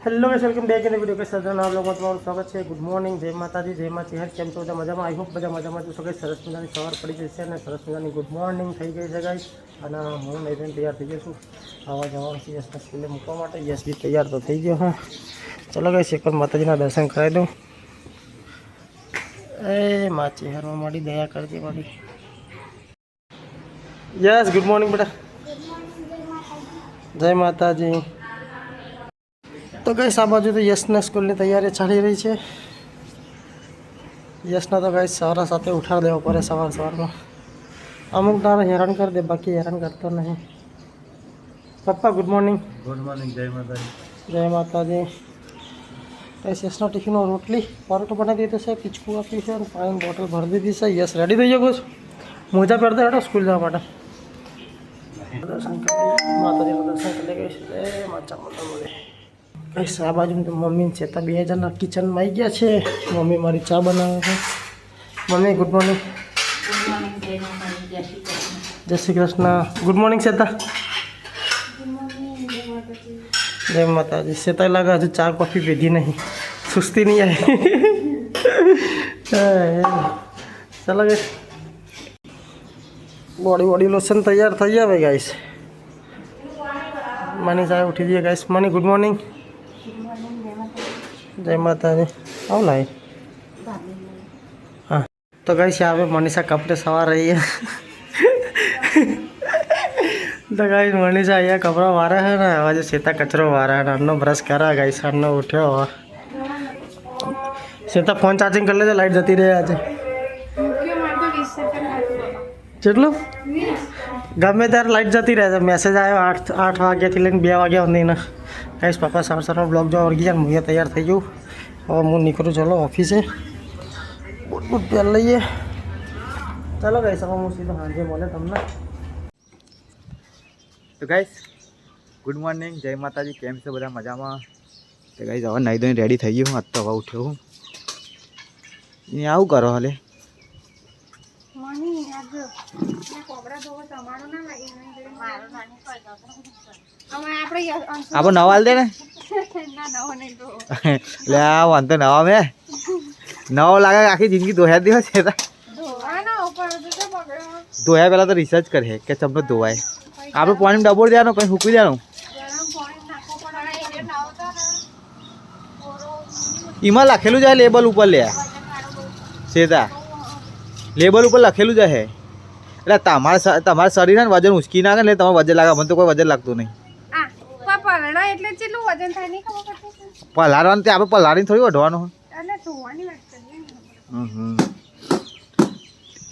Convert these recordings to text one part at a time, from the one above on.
Hello guys welcome back in video के साथ आप लोगों का તમારું સ્વાગત છે। ગુડ મોર્નિંગ, જય માતાજી, જય માછી હેર કેમ છો બધા મજામાં? આઈ હોપ બધા મજામાં છો। ગાઈસ સરસ મજાની સવાર પડી ગઈ છે અને સરસ મજાની ગુડ મોર્નિંગ થઈ ગઈ છે ગાઈસ। અને હું નહીં તૈયાર થઈ ગયો છું આવા જવાનું છે યશને સ્કૂલે મૂકવા માટે। યશ બી તૈયાર તો થઈ ગયો હા। ચલો ગાઈસ એકવાર માતાજીના દર્શન કરાવી દઉં। એ માછી હેરમાં મારી દયા કરજે મારી। યસ ગુડ મોર્નિંગ બેટા। જય માતાજી। तो गाइस आ बाजू तो यशना स्कूल की तैयारी चाली रही है। यशना तो गाइस सवारा साथे उठा देव पड़े सवार सवार में। अमुक तारा हैरान कर दे, बाकी हैरान करता नहीं। पप्पा गुड मॉर्निंग। गुड मॉर्निंग, जय माता दी। जय माता जी। गाइस यशना टिफिन और रोटली परोठो बना दिए थे, पिचकू आपी से पानी बॉटल भर दी थी से। यस रेडी थी कुछ मोजा पहन दे बेटा स्कूल जावा माटे। दर्शन कर माता जी का दर्शन कर ले गाइस। जय माता बोले गाइस आ बाजू में तो मम्मी चेता बे जना किचन में आई गया है। मम्मी मारी चा बनावे है। Mummy good morning. जय श्री कृष्ण। गुड मॉर्निंग चेता। जय माता जी। चेता लगा जो चा कॉफी पीधी नहीं, सुस्ती नहीं आई। चलो गाइस बॉडी बॉडी लोशन तैयार थी जाए गाइस। मनी साहब उठी दिए गाइस। Money good morning. जय माता जी। आओ लाए हाँ तो गाइस यहाँ पे मनीषा कपड़े सवार रही है। तो गाइस मनीषा यहाँ कपड़ा मारा है ना, आज सीता कचरो मारा है ना। अन्नो ब्रश करा गाइस, अन्नो उठ्यो हुआ। सीता फोन चार्जिंग कर ले, लाइट जती रहे आज चलो गमे त्यारे लाइट जती रहे। मैसेज आयो 8 वाग्या थी लઈને 2 वाग्या सुधी ना। गाइस पापा सर सर ब्लॉग जो वर्गी जाए मुझे तैयार थी जाऊँ। और मुझे निकलूँ चलो ऑफिस है। बूट बूट पहन लीए। चलो गाइस अब मुझे सीधा हाँ जी बोले तमने। तो गाइस गुड मॉर्निंग, जय माता जी। केम से बधा मजा में? तो गाइस हवा नहीं धोई रेडी थी गई हूँ। आज तो हवा उठ्यो हूँ। आવું કરો हले आप नवाल दे ने ले वांधो नवा में नवा लागे आखी जिंदगी धोया दिवस है धोया पहला तो रिसर्च करे के चमनो धोवाय। आप पानी में डबोर देनो कहीं हुकी देनो। इमा लखेलू जाए लेबल ऊपर ले सीधा लेबल ऊपर लखेलू जाए। એટલે તમારા શરીરને વજન ઉચકી નાખે એટલે તમારે વજન લાગે। મને તો કોઈ વજન લાગતું નહીં। પલાળા એટલે કેટલું વજન થાય નહીં ખબર પડતી। પલાળવાનું તે આપણે પલાળીને થોડી વઢવાનું હોય। એટલે ધોવાની વાત કરીએ।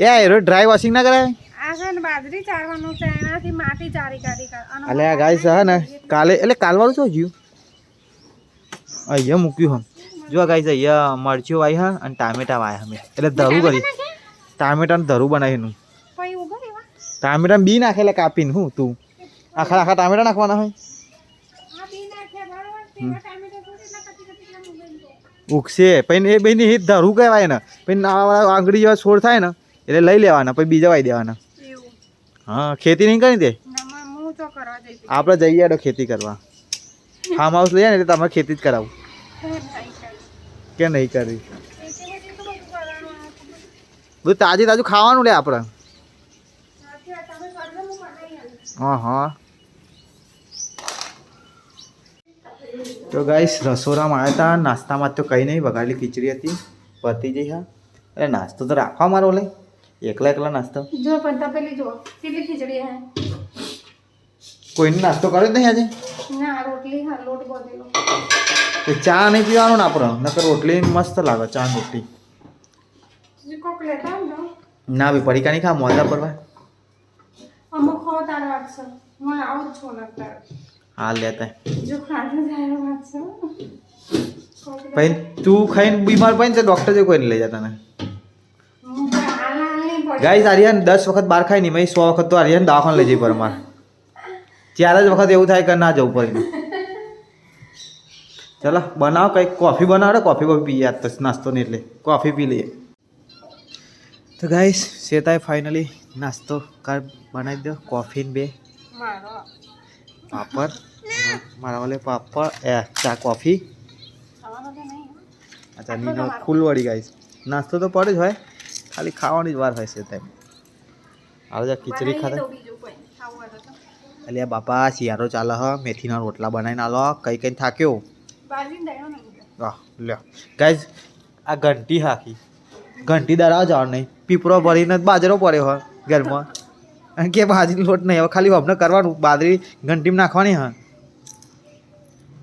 એ એરો ડ્રાય વોશિંગ ના કરાય। આ છે ને બાજરી ચારવાનું છે, એનાથી માટી ચારી કાઢી કાઢ। અલે ગાઈસ હે ને કાલે એટલે કાલવાળું છો જ્યું અહીંયા મૂક્યું હમ જો ગાઈસ અહીંયા મરચું વાઈ હા અને ટામેટા વાયા અમે એટલે ધરું કરી ટામેટાનું ધરું બનાવીનું ટામેટા બી નાખેલા કાપીને હું તું આખા આખા ટામેટા નાખવાના હોય ઉગશે પછી એ બેની હિત ધરું કહેવાય ને પછી આંગળી જેવા છોડ થાય ને એટલે લઈ લેવાના પછી બીજા વાઈ દેવાના। હા ખેતી નહીં કરી દે આપણે જઈએ તો ખેતી કરવા ફાર્મ હાઉસ લઈએ ને એટલે તમારે ખેતી જ કરાવું કે નહીં કરવી બધું તાજું તાજું ખાવાનું લે આપણે। हाँ हाँ तो गाइस रसोड़ा में आया था नाश्ता में तो कहीं नहीं वगाड़ेली खीचड़ी थी पति जी। हाँ अरे नाश्तो तो राखवा मारो ले एकला एकला नाश्तो जो पता पहले जो कितनी खिचड़ी है कोई नाश्तो करे नहीं आज ना रोटली हां लोट बोलेलो तो चा नहीं पीवानो ना पर नकर रोटली मस्त लागे चा रोटली जी कोक लेता हम ना भी पड़ी का नहीं खा मोजा परवा अमुक हो तार वाट से मला आउट छो लगता है हां लेता है जो खाने जाए वाट से भाई तू खाइन बीमार पड़े तो डॉक्टर जो कोई नहीं ले जाता ना। गाइस आर्यन 10 वक्त बार खाई नहीं मैं 100 वक्त तो आर्यन दवाखाने ले जाई पर मार 4 वक्त એવું થાય કે ના જવું પડે। चलो बनाओ कई कॉफी बनाओ कॉफी को पी याद तो नाश्तो नहीं ले कॉफी पी लिए। तो गाइस सेताए फाइनली नाश्तो कर बनाई दो कॉफी बे पापड़ મારા વાલે પાપડ ચા કોફી ખાવાનું તો નહીં હો. અચ્છા નીનો ફૂલ વળી ગાઈસ નાસ્તો તો પડે જ હોય ખાલી ખાવાની જ વાર હોય છે ટાઈમ આજે ખીચડી બનાવીએ ખાતા તો બીજું કોઈ નહીં. ખાવું હોય તો. અલ્યા બાપા શિયાળો ચાલે હ મેથીના રોટલા બનાવીને આલો કઈ કઈ થાક્યો બાજરીને દળ્યો નહીં. વાહ લ્યો ગાઈસ આ ઘંટી હાકી ઘંટી દળાવ જવાનું નહીં પીપરો ભરીને જ બાજરો પડ્યો હોય ઘરમાં અને કે બાજરી લોટ નહીં હવે ખાલી અમને કરવાનું બાજરી ઘંટીમાં નાખવાની હા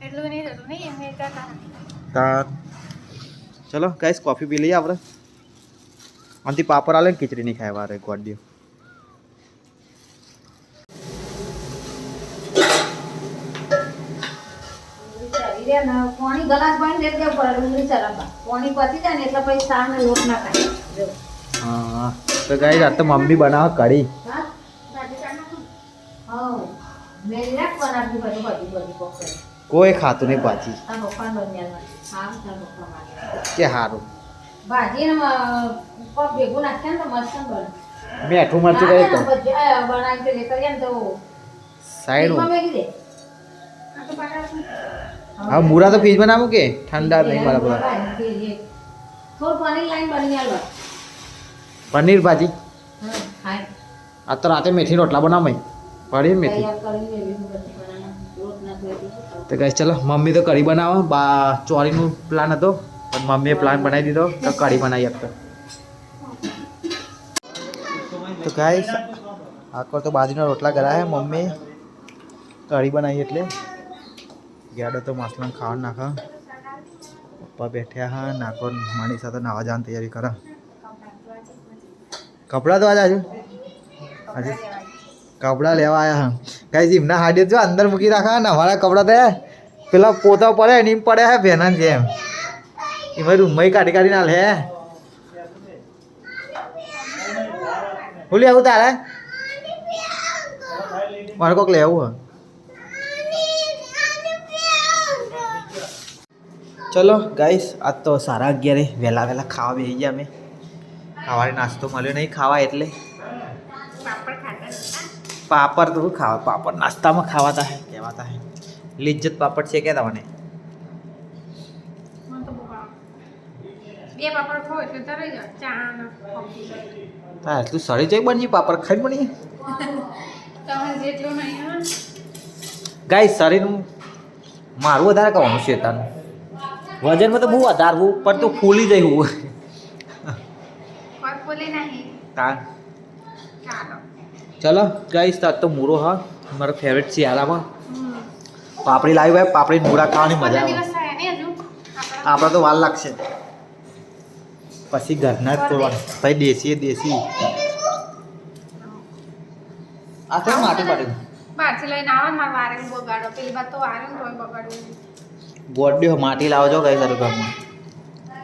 એટલું નહીં થતું નહીં એમને એટલા તાર ચલો ગાઈસ કોફી પી લઈએ આપણે આમથી પાપડ આલે ને ખીચડી નહીં ખાય વારે ગોડિયો પાણી ગલાસ પાણી લેટ જવું પડે ડુંગળી ચરાવવા પાણી પતી જાય ને એટલે પછી સારને લોટ ના ખાય હા તો ગાઈસ આ તો મમ્મી બનાવે કઢી હા હા મેં લેટ બનાવી બધું બધું બધું પકડે કોઈ ખાતું નહીં પાછી આ પપ્પા બન્યા હા તાર પપ્પા માટે કે હારું ભાજી ને પગ ભેગું નાખ્યા ને તો મસ્ત બને મીઠું મરચું કરી તો બનાવી તો લે કરીએ ને તો સાઈડ ફ્રીજમાં મેકી દે આ તો પાછા હા મૂરા તો ફ્રીજ બનાવું કે ઠંડા નહીં બરાબર થોડું પાણી લાઈન બની આલો પનીર ભાજી હા ખાય આ તો રાતે મેથી રોટલા બનાવાય પડી ને મેથી તૈયાર કરીને એવી બધી બનાવવાના લોટ ના કરી તો ગાઈસ ચલો મમ્મી તો કઢી બનાવે બા ચોરીનું પ્લાન હતો પણ મમ્મીએ પ્લાન બનાવી દીધો તો કઢી બનાવી આપતો તો ગાઈસ આખો તો બાજરીના રોટલા કરાયા મમ્મી કઢી બનાવી એટલે ગેડો તો માસલાને ખાવાનું નાખા પપ્પા બેઠ્યા હા નાખો મારી સાથે નાવા જવાની તૈયારી કરે કપડાં તો આજે કપડાં લેવા આવ્યા હા ગાઈસ એમના હાડીઓ જો અંદર મૂકી રાખા ને અમારા કપડાં તો પેલા પોતા પડે ને એમ પડે હે ભેના જેમ એમાં રૂમમાં કાઢી કાઢી ના લે હું લેવું તારે મારે કોક લેવું હે ચલો ગાઈસ આજ તો 11:30 વહેલા વહેલા ખાવા બેસી ગયા અમે સવારે નાસ્તો મળ્યો નહીં ખાવા એટલે પાપડ ખાતા પાપડ તો શું ખાવા પાપડ નાસ્તામાં ખાવાતા હે કહેવાતા હે લિજ્જત પાપડ છે કે તમને મને તો બહુ ભાવે. બે પાપડ ખાવ એટલે તરાઈ જાય ચા ને કોફી. હા તું સડી જાય બની પાપડ ખાઈ બની તમારે જેટલું નહીં હા ગાઈસ શરીરનું મારું વધારે કહેવાનું છે તાનું વજનમાં તો બહુ વધારવું પણ તો ફૂલી જાય હું પરપોલી નહીં તાન ચાલો. ચલો ગાઈસ તાર તો મૂરો હા મારો ફેવરેટ શિયાળામાં હમ. પાપડી લાવી હોય પાપડી મૂરા ખાવાની મજા બધા આવે દિવસ થયા ને હજુ આપણા આપણે તો વાર લાગશે પછી ઘરના જ તોડવાનું પછી દેશી આ તો માટી પાડી બહારથી લઈને આવો ને મારે વારે બગાડો પેલી વાત તો વારે ને તોય બગાડવું. ગોડ્યો માટી લાવજો ગાઈસ તારું ઘરમાં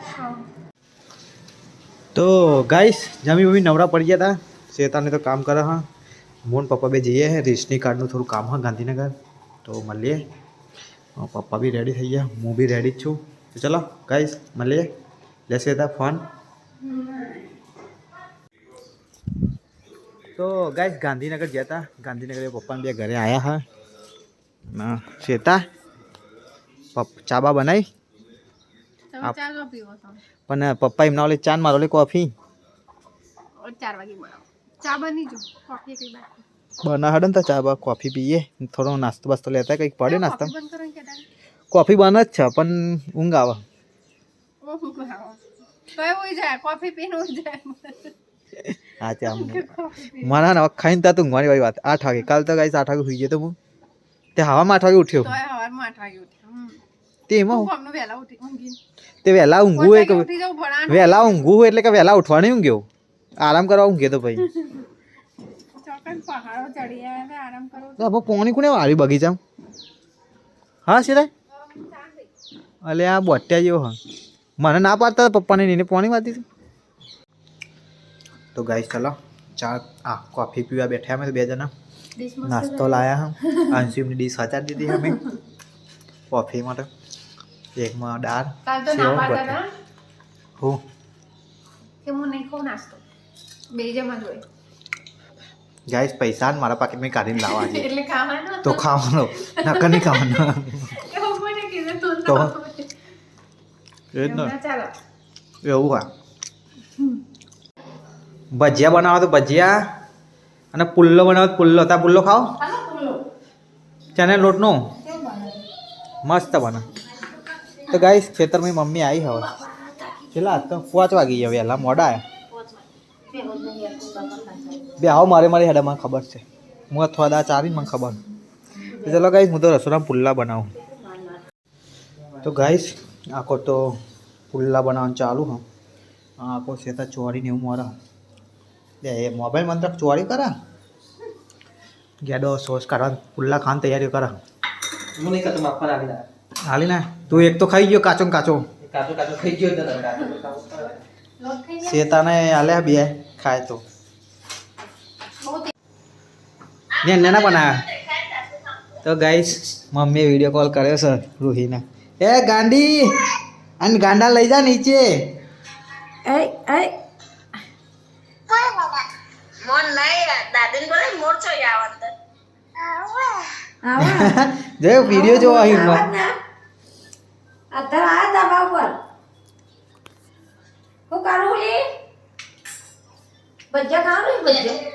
હા. તો ગાઈસ જમી બમી નવરા પડી ગયા હતા શેતાને તો કામ કરે હા મોન પપ્પા બે જઈએ હે રેશની કાર્ડનું થોડું કામ હા ગાંધીનગર તો મળીએ પપ્પા બી રેડી થઈ ગયા હું બી રેડી જ છું તો ચલો ગાઈસ મળીએ લેશે હતા ફોન તો ગાઈસ ગાંધીનગર ગયા હતા ગાંધીનગર પપ્પાને બે ઘરે આવ્યા હા ના શેતા ચાબા બનાવી તમે ચા જો પીવો છો પણ પપ્પા એમના ઓલે ચાન મારો ઓલે કોફી 4 વાગે બનાવો ચા બની જો કોફી કઈ બાકી બના હડન તો ચા કોફી પીએ થોડો નાસ્તો બાસ્તો લેતા કંઈક પડે નાસ્તા બંધ કરો ને કે દાદા કોફી બને જ છે પણ ઊંઘ આવે ઓહો ભાવ તોય હોય જાય કોફી પીને હોય જાય હા ત્યાં મારા ના ખાઈને તા તું મારી વાત 8 વાગે કાલ તો ગાઈસ 8 વાગે સુઈ ગયો તો હું તે હવામાં 8 વાગે ઉઠ્યો તોય હવારમાં 8 વાગે ઉઠ્યા તે એમાં હું અમને વહેલા ઊંઘીને તે વહેલા ઊંઘવું હોય કે ઉઠી જાઉં ભણાનું વહેલા ઊંઘવું હોય એટલે કે વહેલા ઉઠવાની ઊંઘ્યો આરામ કરવા ઊંઘ્યો તો ભાઈ ચોકન પહાડો ચડી આવ્યા ને આરામ કરો તો પોણી કોને વાળી બગીચામાં હા સીધા અલે આ બોટ્યા જેવો હા મને ના પાડતા પપ્પાને એને પોણી વાતી હતી તો ગાઈસ ચલો ચા કોફી પીવા બેઠા અમે તો બે જણા નાસ્તો લાયા હમ અંશુમની ડીશ હચાડી દીધી અમે કોફી માટે એકમાં દાળ કાલ તો ના પાડતા ના હું કે હું નહીં ખાઉં નાસ્તો બે જમાં જોઈ ગાઈસ પૈસા ને મારા પાકીટમાં કાઢીને લાવવા છે એટલે ખાવાનો તો ખાવાનો નકર નહીં ખાવાનો એવું કોને કીધું તું તો ના એ જ ને ચાલો એવું હા ભજીયા બનાવો તો ભજીયા અને પુલ્લો બનાવો તો પુલ્લો તા પુલ્લો ખાઓ ચાલો બોલો ચને લોટનો કેવું બને મસ્ત બને તો ગાઈસ ખેતરમાં મમ્મી આવી હવે કેટલા તો 5 વાગી ગયા વહેલા મોડા બે આવો મારી હેડા મને ખબર છે હું થોડા ચારી મને ખબર તો ચલો ગાઈસ હું તો રસોડા પુલ્લા બનાવું તો ગાઈસ આખો તો પુલ્લા બનાવવાનું ચાલુ હા આખો સેતા ચોરીને એવું મારા એ મોબાઈલ મંત્ર ચોરી કરા ગેડો સોસ કાઢવા પુલ્લા ખાવાની તૈયારીઓ કરા હું નહીં કરતો માફા આવી દા હાલી ના તું એક તો ખાઈ ગયો કાચો ને કાચો કાચો કાચો ખાઈ ગયો લોટ થઈ જાય શેતાને આલે બે ખાય તો ને ના બનાવ્યા તો ગાઈસ મમ્મીએ વિડીયો કોલ કર્યો સર રૂહીને એ ગાંડી અને ગાંડા લઈ જા નીચે એ એ જો વિડીયો જોવા અહીં અત્યારે આ દબા ઉપર હું કરું લી ભજીયા ખાવાનું ભજીયા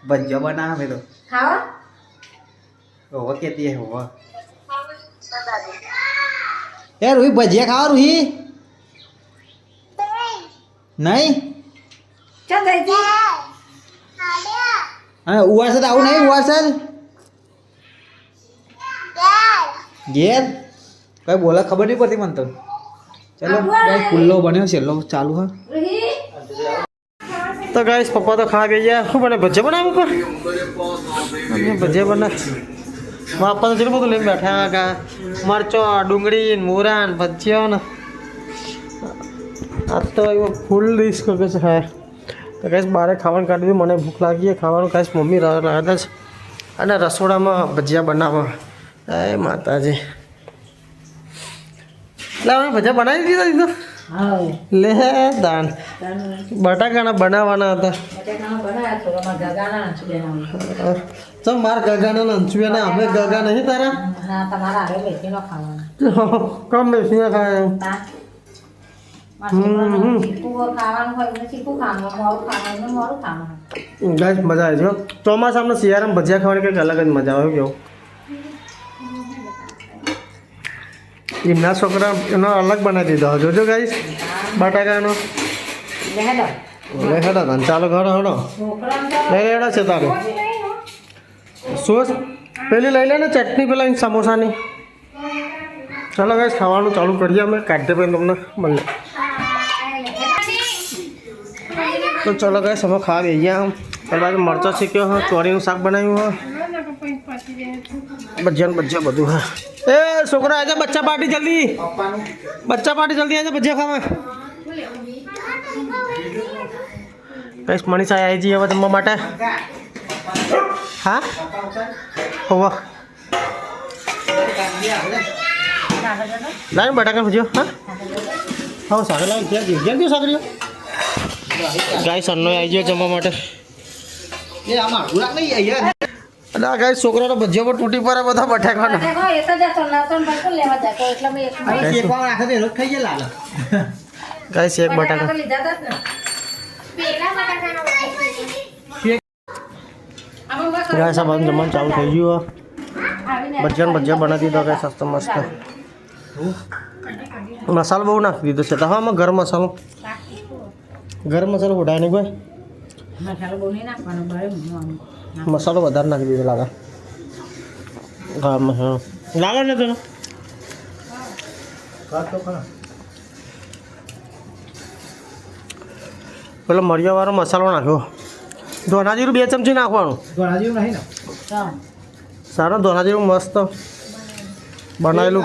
ભજીયો બનાવે તો ખાવા હોવા કેતી હે હોવા એ રૂહી ભજીયા ખાવા રૂહી નહીં ચાલ દઈજી હા ઉવાસદ આવું નહીં ઉવાસદ ઘેર કઈ બોલા ખબર નહીં પડતી મને તો ચલો ગાઈસ પુલ્લો બન્યો છેલ્લો ચાલુ હા રહી તો ગાઈસ પપ્પા તો ખા ગયા શું બને ભજીયા બનાવું પર ભજીયા બના પપ્પા તો જેટલું બધું લઈને બેઠા કા મરચો ડુંગળી મોરા ને ભજીયા ને આ તો એવો ફૂલ ડીશ કે છે હા તો ગાઈસ બહાર ખાવાનું કાઢી દીધું મને ભૂખ લાગી ખાવાનું ગાઈસ મમ્મી રાધા છે અને રસોડામાં ભજીયા બનાવવા એ માતાજી એટલે અમે ભજીયા બનાવી દીધા દીધો હા લે દાન બટાકાના બનાવવાના હતા બટાકાનો બનાવ્યા થોડોમાં ગગાના છે બનાવ્યું તો માર ગગાના અંચુયા અમે ગગા નહીં તારા ના તમારા હારે બેસીનો ખાવાનું કમ બેસીને ખાય ચીકુ ખાવાનું હોય એટલે ચીકુ ખાવાનું મોરું ખાવાનું એટલે મોરું ખાવાનું ગાઈસ મજા આવે છે ચોમાસામાં શિયાળામાં ભજીયા ખાવાની કંઈક અલગ જ મજા આવે કેવું એમના છોકરા એનો અલગ બનાવી દીધો જોજો ગાઈસ બટાકાનો લેહેડો લે હેડો તને ચાલો ઘડો હેડો લઈ લેડો છે તારે સોસ પેલી લઈ લે ને ચટણી પેલા સમોસાની ચાલો ગાઈસ ખાવાનું ચાલુ કરીએ અમે કાઢીએ પછી તમને મળે તો ચલો ગાઈસ અમે ખાવા ગયા પેલા મરચાં શીખ્યો હા ચોરીનું શાક બનાવ્યું હા ભજીયા બધું હા એ છોકરા આજે બચ્ચા પાર્ટી જલ્દી આજે ભજીયા ખાવા કઈશ મનીષા આવી જઈએ હવે જમવા માટે હા હોવા લાવ બટાકા ભજીયો હા હા સાગર લાવ ઘેર દો સાગરીઓ ગાય સન્નો આવી ગયો જમવા માટે અને આ ગાય છોકરાનો ભજીયો પર તૂટી પડે બધા બટાકાનો એ તો જતો નતો ભાઈ તો લેવા જતો એટલે મેં ગાય શેક બટાકા લીધા હતા ને પેલા બટાકાનો ગાય સાહેબ જમવાનું ચાલુ થઈ ગયું ભજીયા બનાવી દીધો ગાય સસ્તો મસ્ત મસાલો બહુ નાખી દીધો છે તો હા આમાં ગરમ મસાલો ઉડાય નહીં ભાઈ મસાલો બહુ નહીં નાખવાનો બરાબર મસાલો વધારે નાખી દીધો લાગે ગરમ મસાલો લાગે ને તને પેલો મરિયાવાળો મસાલો નાખ્યો ધોના જીરું 2 ચમચી નાખવાનું સારું ધોના જીરું મસ્ત બનાવેલું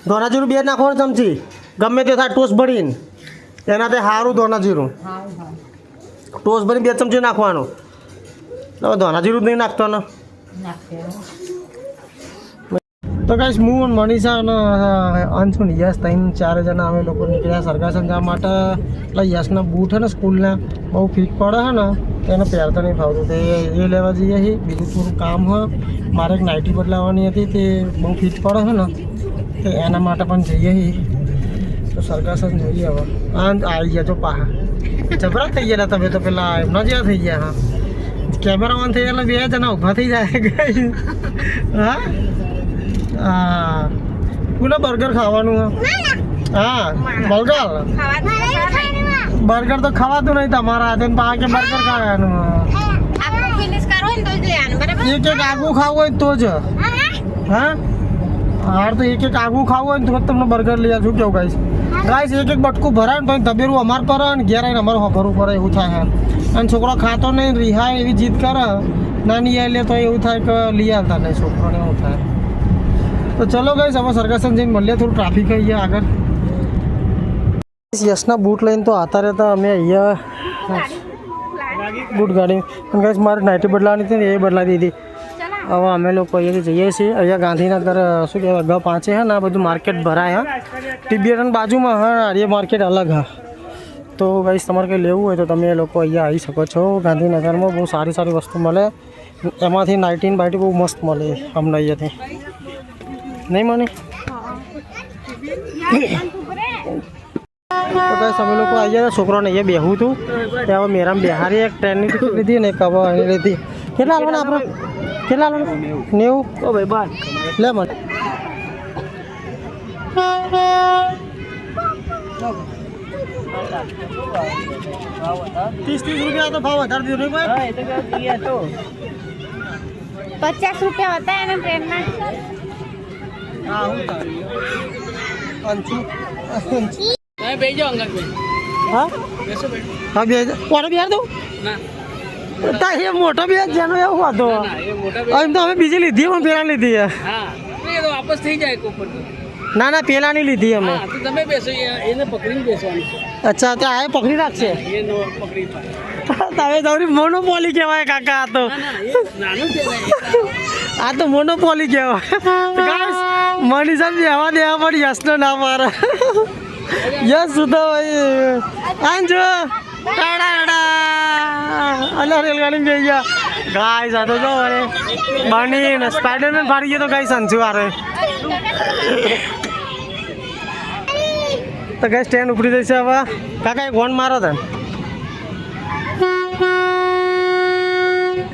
ધોના જીરું 2 નાખવાનું ચમચી ગમે તે થાય ટોસ ભરીને એનાથી સારું ધોના જીરું ટોસ ભરીને 2 ચમચી નાખવાનું ધોના જીરું જ નહીં નાખતો ને તો ગાઈસ હું અને મનીષા અને અંશુ ને યશ 3-4 જણા અમે લોકો નીકળ્યા સરગાસન જવા માટે. એટલે યશના બૂટ છે ને સ્કૂલના બહુ ફિટ પડે છે ને એને પહેરતા નહીં ફાવતું તે એ લેવા જઈએ છીએ. બીજું થોડું કામ હોય મારે એક નાઇટી બદલાવવાની હતી તે બહુ ફિટ પડે છે ને તો એના માટે પણ જઈએ છીએ. તો સરગાસન જોઈએ હવે આવી ગયા જો પાહા જબરા થઈ ગયા તમે તો પેલા એમના જેવા થઈ ગયા. હા કેમેરા ઓન થઈ ગયા એટલે 2 જણા ઊભા થઈ જાય. હા હા પુના બર્ગર ખાવાનું હા બર્ગર તો ખાવાતું નહીં તમારા હાથે પા કે બર્ગર ખાવાનું એક આગું ખાવું હોય તો જ હા હાર તો એક આગું ખાવું હોય ને તો તમને બર્ગર લઈ શું કેવું ગાઈસ એક બટકું ભરાય ને પછી તબેરું અમાર પર ને ઘેર આવીને અમારે ભરવું પડે એવું થાય. અને છોકરો ખાતો નહીં રિહાય એવી જીદ કરે નાની લે તો એવું થાય કે લઈ આવતા નહીં છોકરોને એવું થાય. તો ચલો ગાઈસ હવે સરગાસન જઈને મળીએ. થોડું ટ્રાફિક અહીંયા આગળ. યશના બૂટ લઈને તો આતા રહેતા અમે અહીંયા બૂટ ગાડી પણ ગાઈસ મારે નાઇટી બદલાવાની હતી ને એ બદલાવી દીધી. હવે અમે લોકો અહીંયાથી જઈએ છીએ. અહીંયા ગાંધીનગર શું કહેવાય G5 છે ને આ બધું માર્કેટ ભરાય. હા ટીબીએન બાજુમાં હા એ માર્કેટ અલગ હા. તો ગાઈસ તમારે કંઈ લેવું હોય તો તમે લોકો અહીંયા આવી શકો છો. ગાંધીનગરમાં બહુ સારી સારી વસ્તુ મળે. એમાંથી નાઇટીન બાઇટી બહુ મસ્ત મળે અમને અહીંયાથી નહીં મને. તો ગાઈસ અમે લોકો આવી ગયા છોકરાને અહીંયા બેહું હતું ત્યાં હવે મેરામ બિહારી એક ટ્રેનની ટિકિટ લીધી ને એક હવે અહીં લીધી. કેટલા હાલવાના આપણે કેટલા હાલવાના 90 ઓ ભાઈ બાર લે મને 30 રૂપિયા તો ભાવ વધારે દીધો ભાઈ. 50 રૂપિયા હતા એને ટ્રેનના. હા હું અંશુ તમે બેસી જાઓ અંગત ભાઈ. હા બેસો બેઠો. હા બે કોને બિહાર દઉં ના તા એ મોટો બે જેનો એવું હતો ના એ મોટા એમ તો અમે બીજી લીધી પણ પેલા લીધી હા એ તો વાપસ થઈ જાય કોપર તો. ના પેલાની લીધી અમે. હા તો તમે બેસો એને પકડીને બેસવાનું છે. અચ્છા ત્યાં આ પકડી રાખશે એ નો પકડી પાડે. તમે તમારી મોનોપોલી કહેવાય કાકા આ તો. ના એ નાનું છે ને આ તો મોનોપોલી કહેવાય. મનીષા બેવા દેવા પણ યશનો ના મારે. યશ સુધા ભાઈ આંજો અલા રેલગાડી બે ગયા ગાય સાથે જો અરે બની સ્પાઈડરમેન ફાડી ગયો તો ગાય સંજુ આરે તો ગાય સ્ટેન્ડ ઉપડી જશે હવે કાકા એક વન મારો તને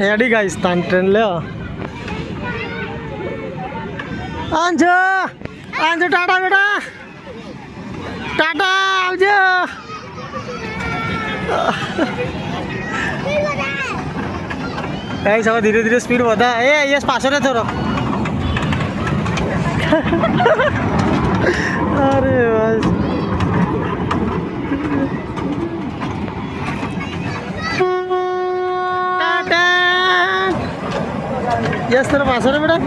હેડી ગાય સ્થાન ટ્રેન લે આંજો આંજો ટાટા બેટા ટાટા આવજો गाइस હવે ધીરે ધીરે સ્પીડ વધા એ યસ પાછો રે થોડો અરે બસ ટાટા યસ થોડો પાછો રે બેટા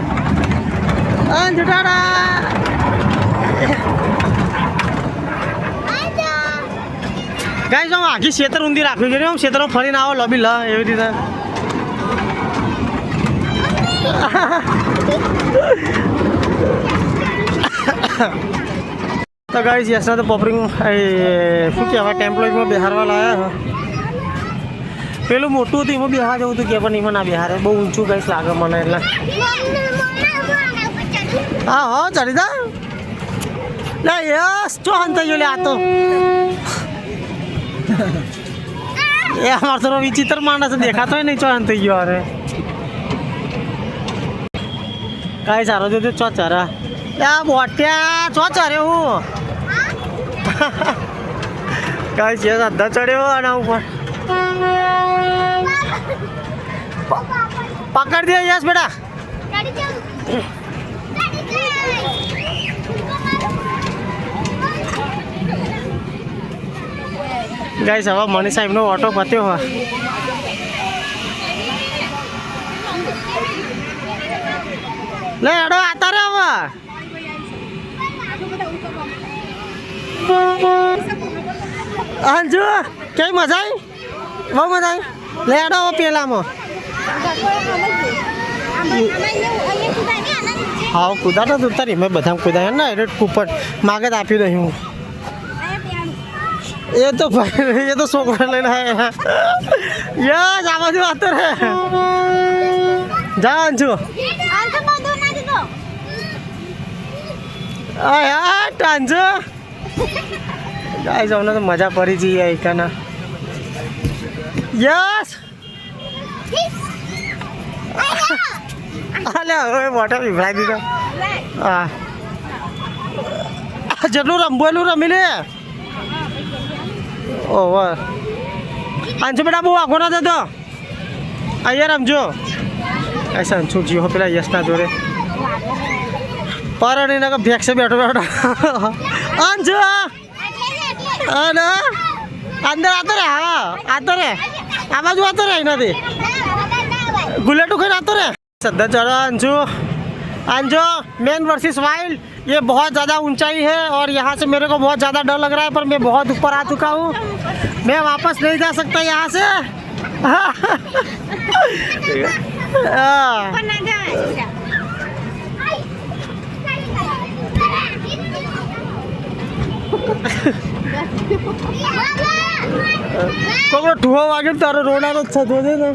આંજો ટાટા ગાઈસ હું આખી ક્ષેત્ર ઊંધી રાખ્યું છે હું ક્ષેત્રમાં ફરીને આવો લોબી લ એવી રીતે તો ગાઈસ યસના તો પોપરિંગ શું કહેવાય ટેમ્પલોમાં બિહારવા લાયા પેલું મોટું હતું એમાં બિહાર જવું હતું કે પણ એમાં ના બિહારે બહુ ઊંચું ગાઈસ લાગે મને એટલે હા હા ચડી જા લે યસ ચો હંતાઈ ગયો લે આ તો એ અમાર થોડો વિચિત્ર માણસ દેખાતો નહીં ચો થઈ ગયો અરે કાંઈ સારો જો ચો ચરા આ બોટ્યા ચો ચરે હું કાંઈ છે અડધા ચડ્યો આના ઉપર પકડ દે યસ બેટા ગાઈસ હવે મની સાહેબનો ઓટો પત્યો હોય લે એડો આતા રે હવે અંજુ કઈ મજા આવી બહુ મજા આવી લે એડો પેલામાં હા કુદાતો તું તારી મેં બધા કુદાય ને એટલે કૂપન માગે તો આપી દઉં હું એ તો ભાઈ એ તો છોકરા લઈને આવ્યા યસ આ બાજુ વાતો રે જા અંજુ હા ટાંજો ગાઈસ અમને તો મજા પડી જઈએ એકાના યસ અલે હવે મોટા વિભરાઈ દીધો હા જેટલું રમવું એટલું રમી લે ઓવર આંચો બેટા બહુ આખો ના થતો અહીંયા રમજો ऐसा अंशु जी हो पेला यश ना जोरे पर नहीं ना भेक्से बैठो बैठो अंशु अरे अंदर आते रे हाँ आते रे आवाज आते रे ना दे गुलेटू खान आते रे सद्दा चढ़ा Anshu Anshu man versus wild ये बहुत ज़्यादा ऊंचाई है और यहाँ से मेरे को बहुत ज़्यादा डर लग रहा है पर मैं बहुत ऊपर आ चुका हूँ मैं वापस नहीं जा सकता यहाँ से કોઈ ઠુઓ વાગે તારો રોડાનો જ થતો છે ને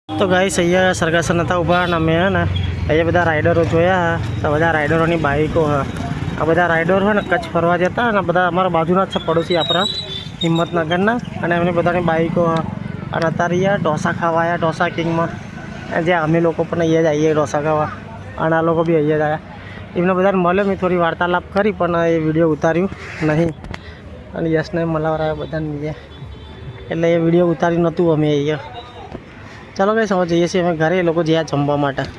તો ગાઈસ અહીંયા સરગાસન હતા ઊભા અને અમે હે ને અહીંયા બધા રાઇડરો જોયા તો બધા રાઇડરોની બાઈકો હા આ બધા રાઇડરો હોય ને કચ્છ ફરવા જતા અને બધા અમારા બાજુના જ છે પડોશી આપણા હિંમતનગરના અને એમની બધાની બાઈકો હા અને અત્યારે અહીંયા ઢોસા ખાવા આવ્યા ઢોસા કિંગમાં જે અમે લોકો પણ અહીંયા જ આવીએ ઢોસા ખાવા અને આ લોકો બી અહીંયા જ આવ્યા એમને બધાને મળ્યો મેં થોડી વાર્તાલાપ કરી પણ એ વિડીયો ઉતાર્યું નહીં અને યશને મળવા બધાને બીજે એટલે એ વિડીયો ઉતાર્યું નહોતું અમે અહીંયા ચાલો ગાઈસ હવે જઈએ છીએ અમે ઘરે એ લોકો જ્યાં જમવા માટે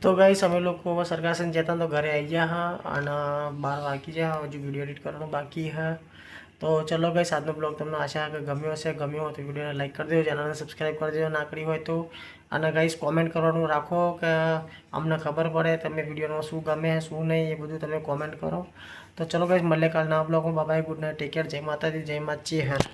તો ગાઈસ અમે લોકો હવે સરગાસન જતા તો ઘરે આવી ગયા હા અને 12 વાગી ગયા હજુ વિડીયો એડિટ કરવાનું બાકી હા તો ચલો ગાઈસ આજનો બ્લોગ તમને આશા કે ગમ્યો હશે ગમ્યો હોય તો વિડીયોને લાઈક કરી દેજો ચેનલને સબસ્ક્રાઈબ કરી દેજો ના કરી હોય તો અને ગાઈસ કોમેન્ટ કરવાનું રાખો કે અમને ખબર પડે તમે વિડીયોમાં શું ગમે શું નહીં એ બધું તમે કોમેન્ટ કરો તો ચલો ગાઈસ મળીએ કાલના બ્લોગમાં bye good night take care જય માતાજી જય માચી હર